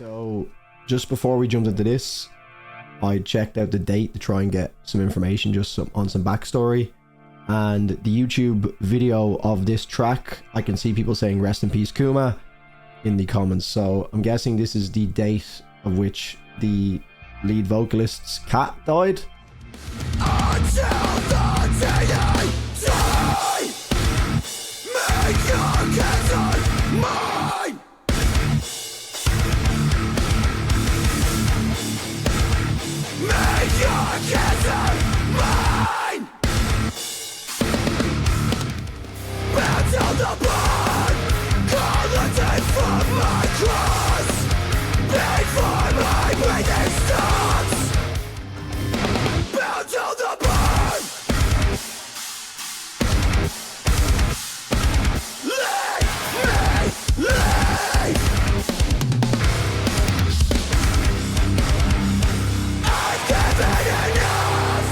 So just before we jumped into this, I checked out the date to try and get some information on some backstory, and the YouTube video of this track, I can see people saying rest in peace Kuma in the comments, so I'm guessing this is the date of which the lead vocalist's cat died. Until the day I die, make your cancer mine. Make your cancer mine. Bound down the blood, call the day from my cross. Before my breathing stops, bound down the blood. Leave me, leave. I've given enough.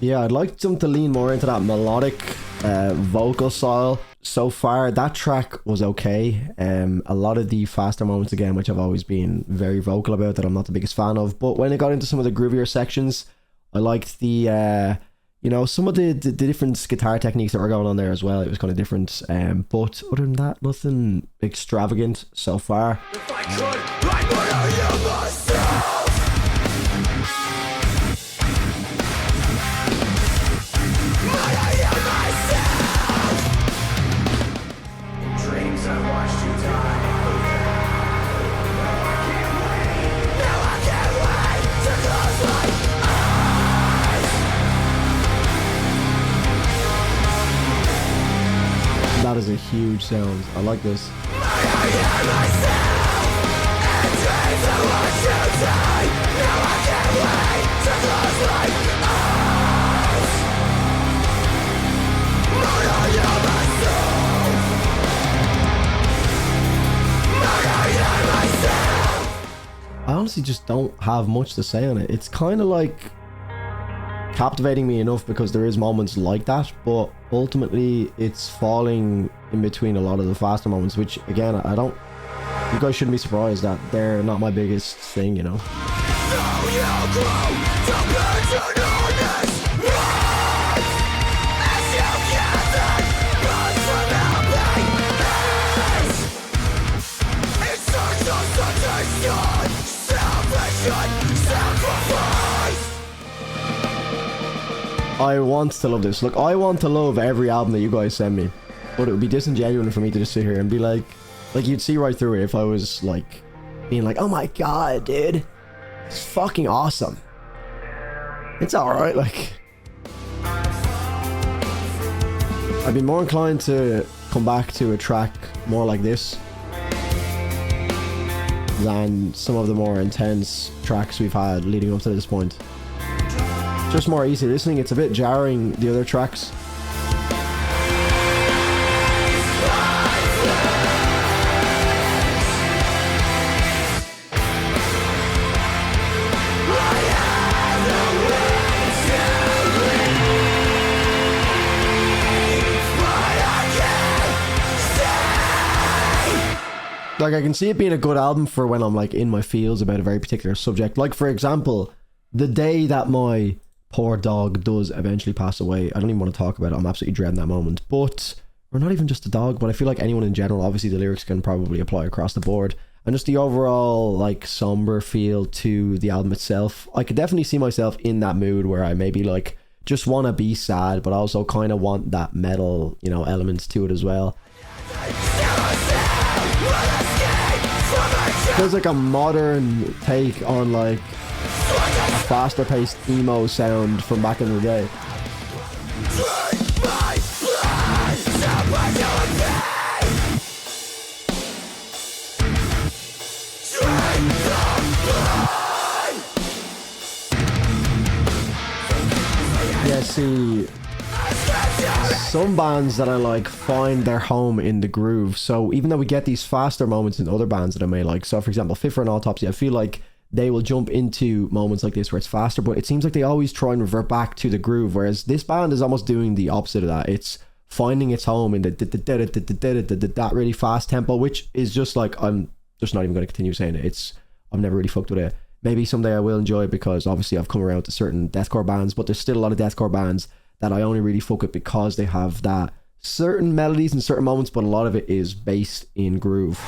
Yeah, I'd like them to lean more into that melodic vocal style. So far that track was okay. A lot of the faster moments again, which I've always been very vocal about, that I'm not the biggest fan of, but when it got into some of the groovier sections, I liked the you know, some of the different guitar techniques that were going on there as well. It was kind of different, but other than that, nothing extravagant so far. If I could, I'd murder you myself. Murder you myself. In dreams I watched you die. Now I can't wait to close my eyes. That is a huge sound. I like this. Murder you myself. In dreams I watched you die. Now I can't wait to close my eyes. Murder you myself. Murder you myself. I honestly just don't have much to say on it. It's kind of like captivating me enough because there is moments like that, but ultimately it's falling in between a lot of the faster moments, which again, you guys shouldn't be surprised that they're not my biggest thing, you know. Though you grow to burden honest words, as you gather blood from helplessness, in search of salvation, salvation, sacrifice. I want to love this. Look, I want to love every album that you guys send me, but it would be disingenuous for me to just sit here and be like you'd see right through it if I was like being like, oh my god, dude, it's fucking awesome. It's alright. Like, I'd be more inclined to come back to a track more like this than some of the more intense tracks we've had leading up to this point. Just more easy listening. It's a bit jarring, the other tracks. Like, I can see it being a good album for when I'm like in my feels about a very particular subject. Like, for example, the day that my poor dog does eventually pass away, I don't even want to talk about it. I'm absolutely dreading that moment. But, or not even just the dog, but I feel like anyone in general, obviously the lyrics can probably apply across the board. And just the overall like somber feel to the album itself. I could definitely see myself in that mood where I maybe like just want to be sad, but also kind of want that metal, you know, elements to it as well. Feels like a modern take on like a faster paced emo sound from back in the day. Yeah, see, some bands that I like find their home in the groove. So even though we get these faster moments in other bands that I may like, so for example Fit for an Autopsy, I feel like they will jump into moments like this where it's faster, but it seems like they always try and revert back to the groove, whereas this band is almost doing the opposite of that. It's finding its home in that really fast tempo, which is just like, I'm just not even going to continue saying it. I've never really fucked with it. Maybe someday I will enjoy it because obviously I've come around to certain deathcore bands, but there's still a lot of deathcore bands that I only really fuck with because they have that certain melodies and certain moments, but a lot of it is based in groove.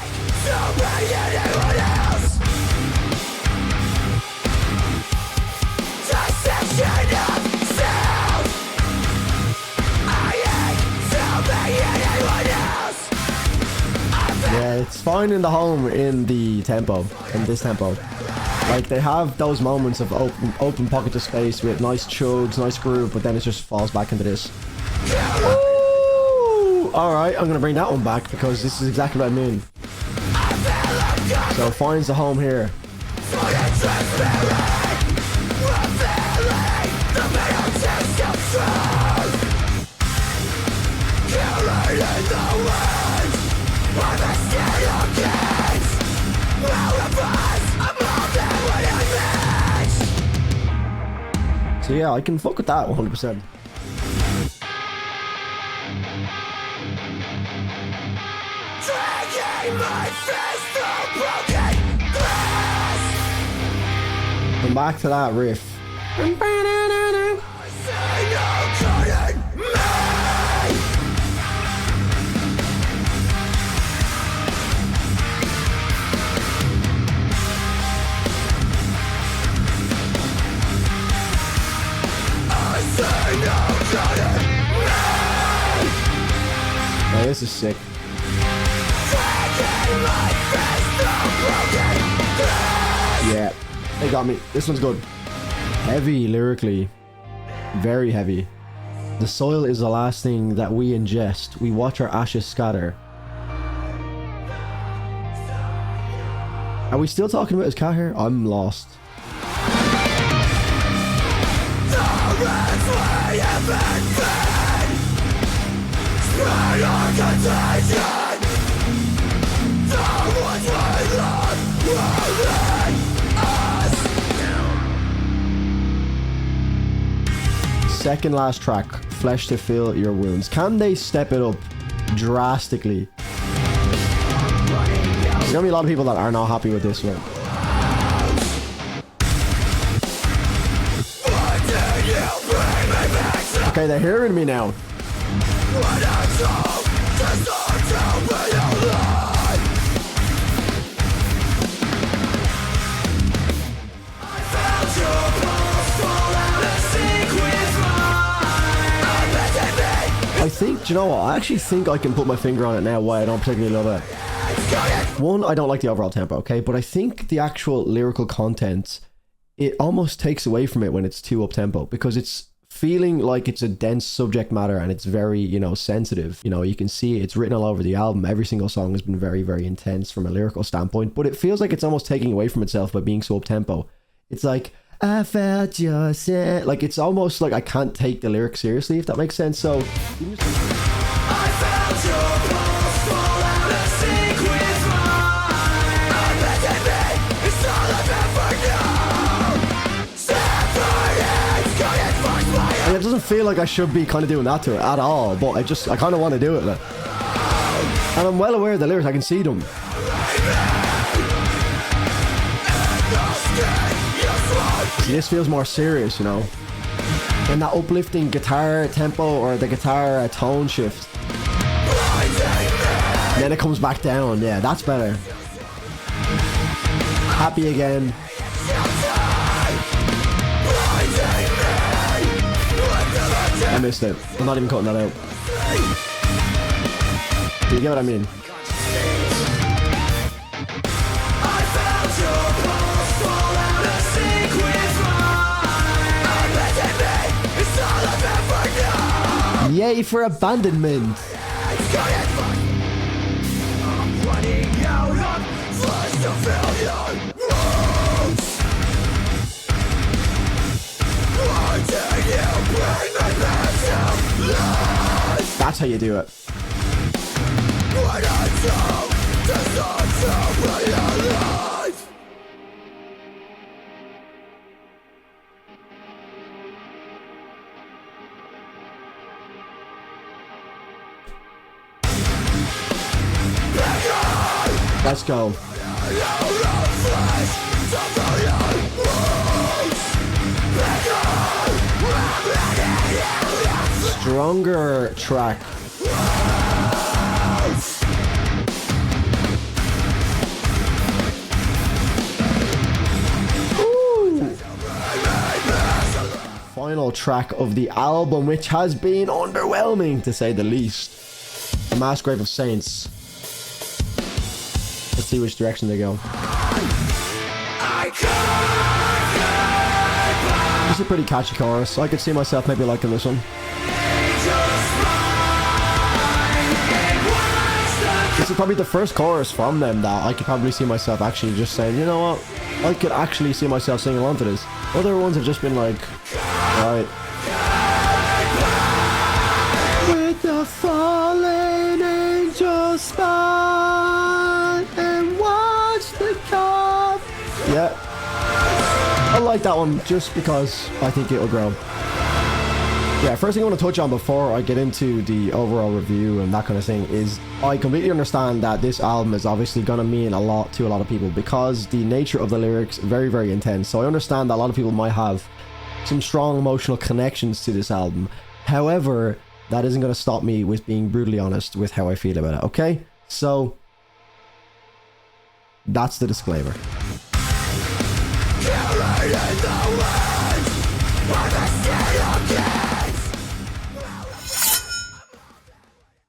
Yeah, it's finding the home in the tempo, in this tempo. Like, they have those moments of open pockets of space with nice chugs, nice groove, but then it just falls back into this. Alright, I'm going to bring that one back because this is exactly what I mean. So it finds the home here. So yeah, I can fuck with that 100%. Come back to that riff. Oh, this is sick. Yeah, they got me. This one's good. Heavy lyrically. Very heavy. The soil is the last thing that we ingest. We watch our ashes scatter. Are we still talking about his cat here? I'm lost. Second last track, Flesh to Fill Your Wounds. Can they step it up drastically? There's gonna be a lot of people that are not happy with this one. Okay, they're hearing me now. I think, do you know what? I actually think I can put my finger on it now why I don't particularly love it. One, I don't like the overall tempo, okay? But I think the actual lyrical content, it almost takes away from it when it's too up-tempo because it's feeling like it's a dense subject matter and it's very, you know, sensitive. You know, you can see it's written all over the album. Every single song has been very, very intense from a lyrical standpoint, but it feels like it's almost taking away from itself by being so up-tempo. It's like, I felt your scent. Like, it's almost like I can't take the lyrics seriously, if that makes sense. So, I felt your pulse fall out of sync with mine. It's all I've ever known. And it doesn't feel like I should be kind of doing that to it at all, but I kind of want to do it. Like. And I'm well aware of the lyrics, I can see them. See, this feels more serious, you know. And that uplifting guitar tempo or the guitar tone shift. And then it comes back down. Yeah, that's better. Happy again. I missed it. I'm not even cutting that out. Do you get what I mean? Yay for abandonment. That's how you do it. Let's go. Stronger track. Final track of the album, which has been underwhelming to say the least. The Mass Grave of Saints. Let's see which direction they go. This is a pretty catchy chorus. I could see myself maybe liking this one. This is probably the first chorus from them that I could probably see myself actually just saying, you know what, I could actually see myself singing along to this. Other ones have just been like, right. With the fallen angels spawn and watch the cup. Yeah. I like that one just because I think it'll grow. Yeah, first thing I want to touch on before I get into the overall review and that kind of thing is I completely understand that this album is obviously going to mean a lot to a lot of people because the nature of the lyrics very, very intense. So I understand that a lot of people might have some strong emotional connections to this album. However, that isn't going to stop me with being brutally honest with how I feel about it, okay? So, that's the disclaimer. Carried in the wind, by the sea again.